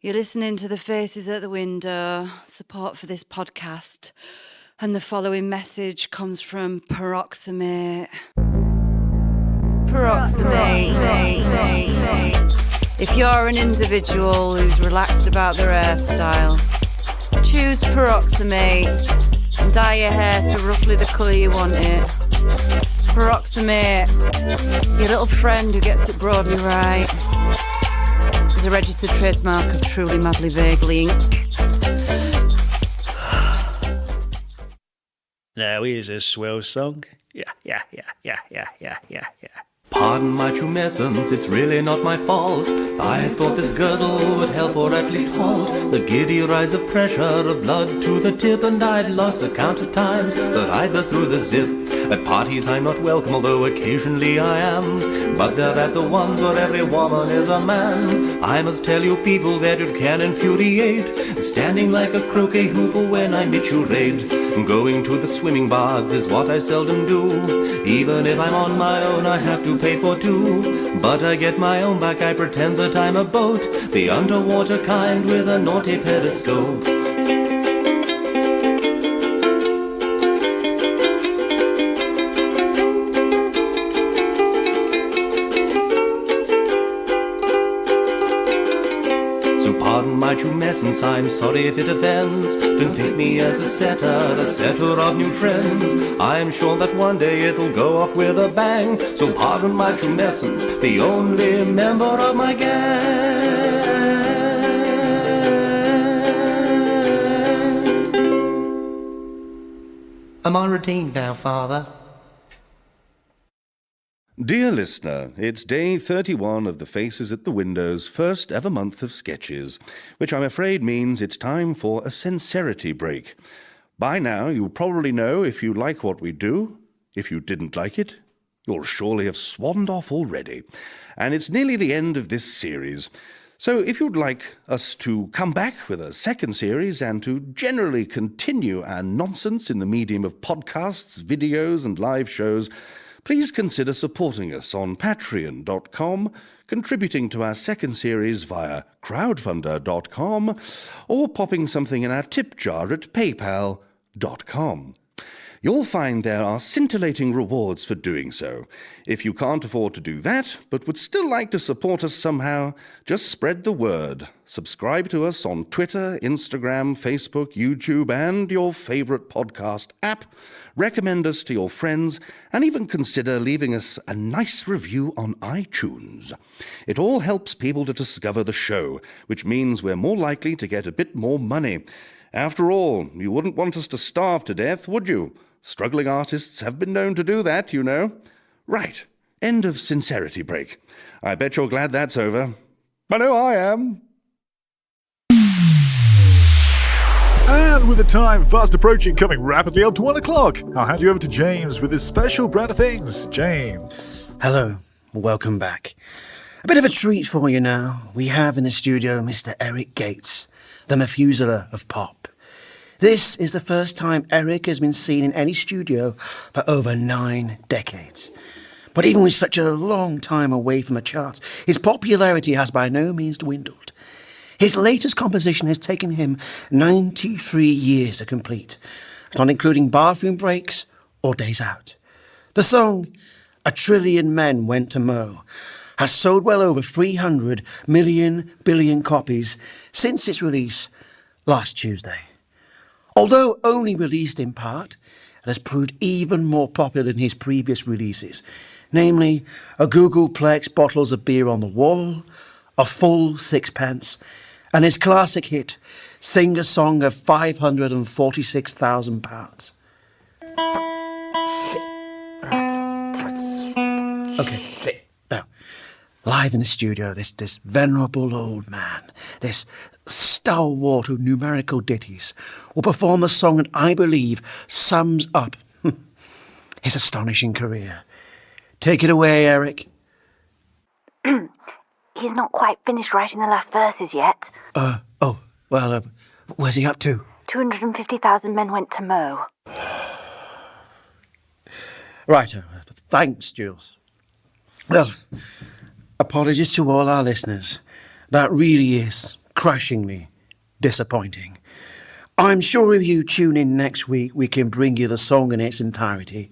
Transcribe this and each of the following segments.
You're listening to the Faces at the Window, support for this podcast, and the following message comes from Peroxamate. If you're an individual who's relaxed about their hairstyle, choose Peroxamate and dye your hair to roughly the colour you want it. Peroxamate, your little friend who gets it broadly right. Is a registered trademark of Truly Madly Vaguely Inc. Now here's a swell song. Yeah. Pardon my tumescence, it's really not my fault. I thought this girdle would help or at least halt the giddy rise of pressure of blood to the tip, and I've lost the count of times that I burst through the zip. At parties I'm not welcome, although occasionally I am, but they're at the ones where every woman is a man. I must tell you people that it can infuriate, standing like a croquet hoop when I mitutate. Going to the swimming baths is what I seldom do. Even if I'm on my own, I have to pay for two. But I get my own back, I pretend that I'm a boat, the underwater kind with a naughty periscope. Pardon my tumescence, I'm sorry if it offends. Don't think me as a setter of new trends. I'm sure that one day it'll go off with a bang. So pardon my tumescence, the only member of my gang. Am I redeemed now, Father? Dear listener, it's day 31 of the Faces at the Window's first ever month of sketches, which I'm afraid means it's time for a sincerity break. By now, you probably know if you like what we do. If you didn't like it, you'll surely have swanned off already. And it's nearly the end of this series. So if you'd like us to come back with a second series and to generally continue our nonsense in the medium of podcasts, videos and live shows, please consider supporting us on patreon.com, contributing to our second series via crowdfunder.com, or popping something in our tip jar at paypal.com. You'll find there are scintillating rewards for doing so. If you can't afford to do that, but would still like to support us somehow, just spread the word. Subscribe to us on Twitter, Instagram, Facebook, YouTube, and your favorite podcast app. Recommend us to your friends, and even consider leaving us a nice review on iTunes. It all helps people to discover the show, which means we're more likely to get a bit more money. After all, you wouldn't want us to starve to death, would you? Struggling artists have been known to do that, you know. Right, end of sincerity break. I bet you're glad that's over. I know I am. And with the time fast approaching, coming rapidly up to 1 o'clock, I'll hand you over to James with his special brand of things. James. Hello, welcome back. A bit of a treat for you now. We have in the studio Mr. Eric Gates, the Methuselah of pop. This is the first time Eric has been seen in any studio for over 9 decades. But even with such a long time away from the charts, his popularity has by no means dwindled. His latest composition has taken him 93 years to complete, not including bathroom breaks or days out. The song, A Trillion Men Went to Mow, has sold well over 300 billion copies since its release last Tuesday. Although only released in part, it has proved even more popular than his previous releases, namely a Googleplex Bottles of Beer on the Wall, a Full Sixpence, and his classic hit, Sing a Song of £546,000. Okay, now, live in the studio, this venerable old man, this stalwart of numerical ditties, will perform a song that I believe sums up his astonishing career. Take it away, Eric. He's not quite finished writing the last verses yet. Where's he up to? 250,000 men went to mow. Right, thanks, Jules. Well, apologies to all our listeners. That really is crashingly disappointing. I'm sure if you tune in next week, we can bring you the song in its entirety.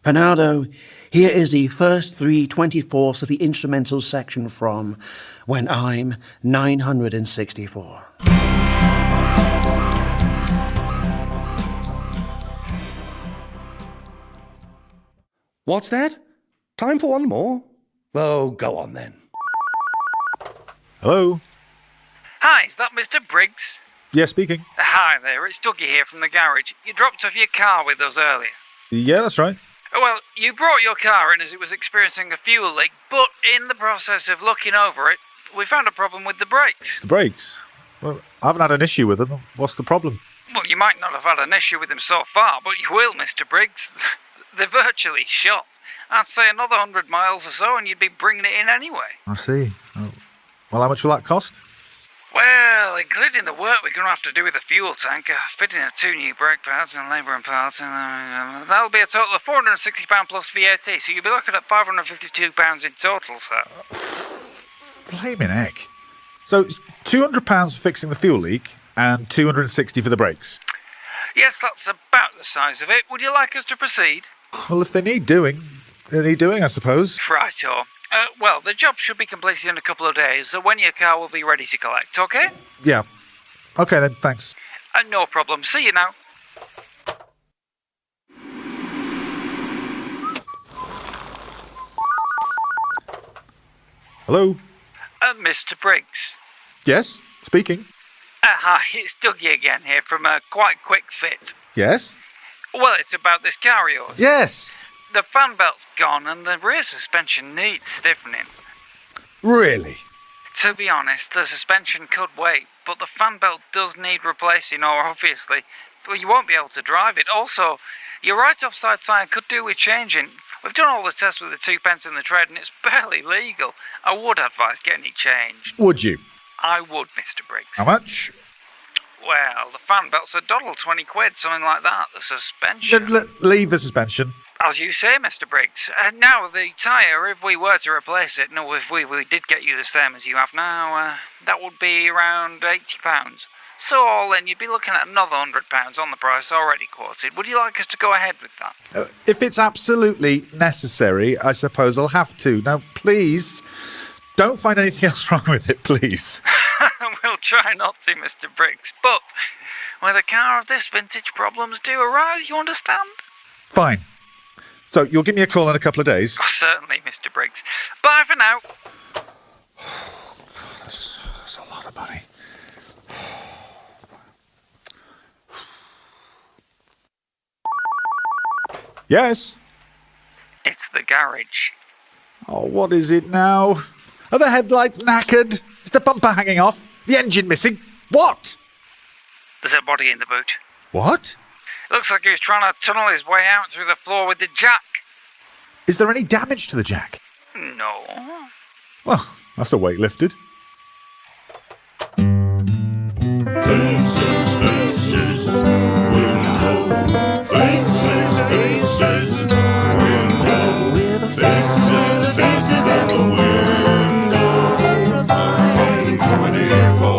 For now, though, here is the first 3/24 of the instrumental section from When I'm 964. What's that? Time for one more? Oh, go on then. Hello? Hi, is that Mr. Briggs? Yes, speaking. Hi there, it's Dougie here from the garage. You dropped off your car with us earlier. Yeah, that's right. Well, you brought your car in as it was experiencing a fuel leak, but in the process of looking over it, we found a problem with the brakes. The brakes? Well, I haven't had an issue with them. What's the problem? Well, you might not have had an issue with them so far, but you will, Mr. Briggs. They're virtually shot. I'd say another 100 miles or so and you'd be bringing it in anyway. I see. Oh. Well, how much will that cost? Well, including the work we're going to have to do with the fuel tank, fitting of 2 new brake pads and labouring parts, that'll be a total of £460 plus VAT, so you'll be looking at £552 in total, sir. Flaming heck. So, it's £200 for fixing the fuel leak and £260 for the brakes? Yes, that's about the size of it. Would you like us to proceed? Well, if they need doing, I suppose. Righto. Well, the job should be completed in a couple of days, so when your car will be ready to collect, okay? Yeah. Okay then, thanks. No problem. See you now. Hello? Mr. Briggs. Yes, speaking. Hi, it's Dougie again here from Quite Quick Fit. Yes? Well, it's about this car of yours. Yes! The fan belt's gone and the rear suspension needs stiffening. Really? To be honest, the suspension could wait, but the fan belt does need replacing, or obviously, well, you won't be able to drive it. Also, your right offside tyre could do with changing. We've done all the tests with the 2 pence in the tread and it's barely legal. I would advise getting it changed. Would you? I would, Mr. Briggs. How much? Well, the fan belt's a doddle, 20 quid, something like that. The suspension... Leave the suspension. As you say, Mr. Briggs. Now, the tyre, if we were to replace it, no, if we did get you the same as you have now, that would be around £80. So all in, you'd be looking at another £100 on the price already quoted. Would you like us to go ahead with that? If it's absolutely necessary, I suppose I'll have to. Now, please, don't find anything else wrong with it, please. We'll try not to, Mr. Briggs, but with a car of this vintage, problems do arise, you understand? Fine. So, you'll give me a call in a couple of days? Oh, certainly, Mr. Briggs. Bye for now. That's a lot of money. Yes? It's the garage. Oh, what is it now? Are the headlights knackered? Is the bumper hanging off? The engine missing? What? There's a body in the boot. What? Looks like he was trying to tunnel his way out through the floor with the jack. Is there any damage to the jack? No. Well, that's a weight lifted. Faces, faces, window. Faces, window. We're the faces at the window. Providing comedy for.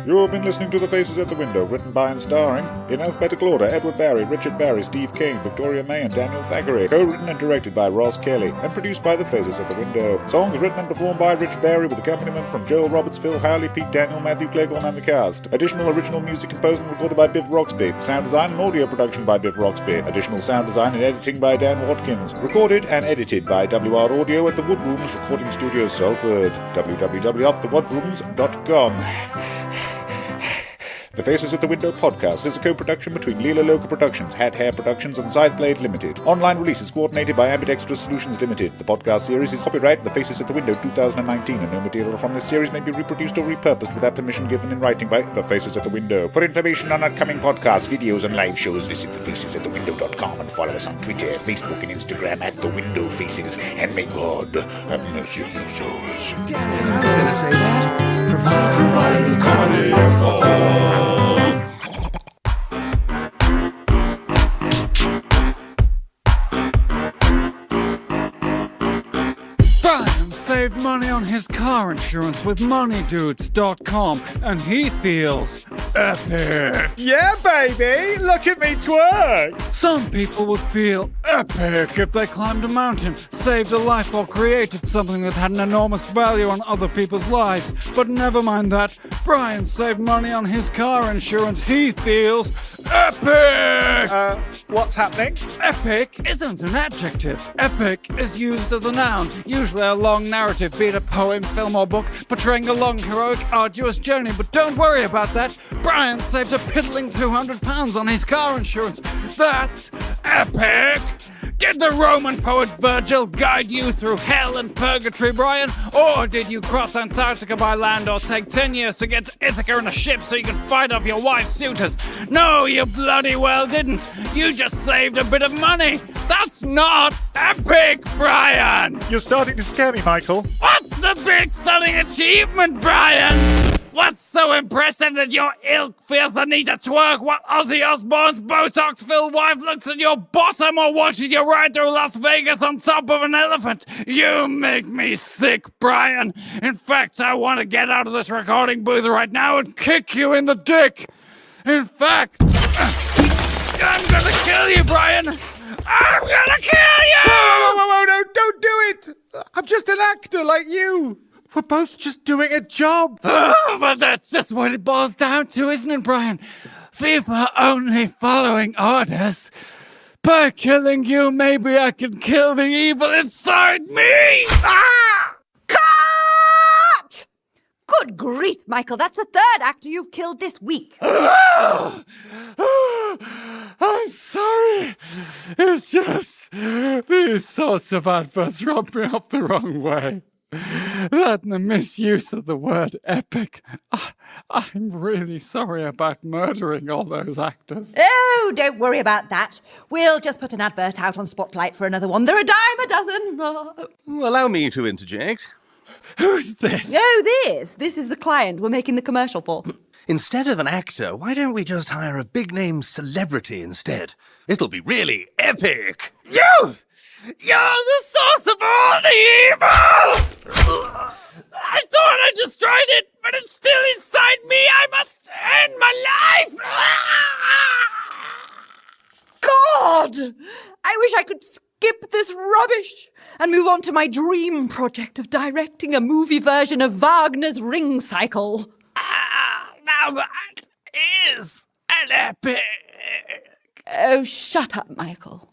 You've been listening to The Faces at the Window, written by and starring, in alphabetical order, Edward Barry, Richard Barry, Steve King, Victoria May and Daniel Thackeray, co-written and directed by Ross Kelly, and produced by The Faces at the Window. Songs written and performed by Richard Barry with accompaniment from Joel Roberts, Phill Howley, Pete Daniel, Matthew Cleghorn and the cast. Additional original music composed and recorded by Biff Roxby. Sound design and audio production by Biff Roxby. Additional sound design and editing by Dan Watkins. Recorded and edited by WR Audio at the Woodrooms Recording Studio, Salford. www.thewoodrooms.com. The Faces at the Window podcast is a co-production between Leela Local Productions, Hat Hair Productions, and Sideblade Limited. Online release is coordinated by Ambidextrous Solutions Limited. The podcast series is copyright The Faces at the Window 2019, and no material from this series may be reproduced or repurposed without permission given in writing by The Faces at the Window. For information on upcoming podcasts, videos, and live shows, visit thefacesatthewindow.com and follow us on Twitter, Facebook, and Instagram at The Window Faces. And may God have mercy on your souls. Damn it, I was going to say that. Providing comedy for. Brian saved money on his car car insurance with moneydudes.com, and he feels epic. Yeah, baby! Look at me twerk! Some people would feel epic if they climbed a mountain, saved a life, or created something that had an enormous value on other people's lives. But never mind that. Brian saved money on his car insurance. He feels epic! What's happening? Epic isn't an adjective. Epic is used as a noun, usually a long narrative, be it a poem, film, or book, portraying a long, heroic, arduous journey. But don't worry about that. Brian saved a piddling £200 on his car insurance. That's epic! Did the Roman poet Virgil guide you through hell and purgatory, Brian? Or did you cross Antarctica by land or take 10 years to get to Ithaca in a ship so you could fight off your wife's suitors? No, you bloody well didn't. You just saved a bit of money. That's not epic, Brian! You're starting to scare me, Michael. What's the big stunning achievement, Brian? What's so impressive that your ilk feels the need to twerk while Ozzy Osbourne's Botox-filled wife looks at your bottom or watches you ride through Las Vegas on top of an elephant? You make me sick, Brian. In fact, I want to get out of this recording booth right now and kick you in the dick. In fact, I'm gonna kill you, Brian. I'm gonna kill you! Whoa, no, don't do it! I'm just an actor like you. We're both just doing a job. But that's just what it boils down to, isn't it, Brian? People are only following orders. By killing you, maybe I can kill the evil inside me! Ah! Cut! Good grief, Michael, that's the third actor you've killed this week. I'm sorry. It's just these sorts of adverts rub me up the wrong way. That and the misuse of the word epic. I'm really sorry about murdering all those actors. Oh, don't worry about that. We'll just put an advert out on Spotlight for another one. They're a dime a dozen. Allow me to interject. Who's this? Oh, this is the client we're making the commercial for. Instead of an actor, why don't we just hire a big-name celebrity instead? It'll be really epic. You! You're the source of all the evil! I thought I destroyed it, but it's still inside me. I must end my life! God! I wish I could skip this rubbish and move on to my dream project of directing a movie version of Wagner's Ring Cycle. Now that is an epic. Oh, shut up, Michael.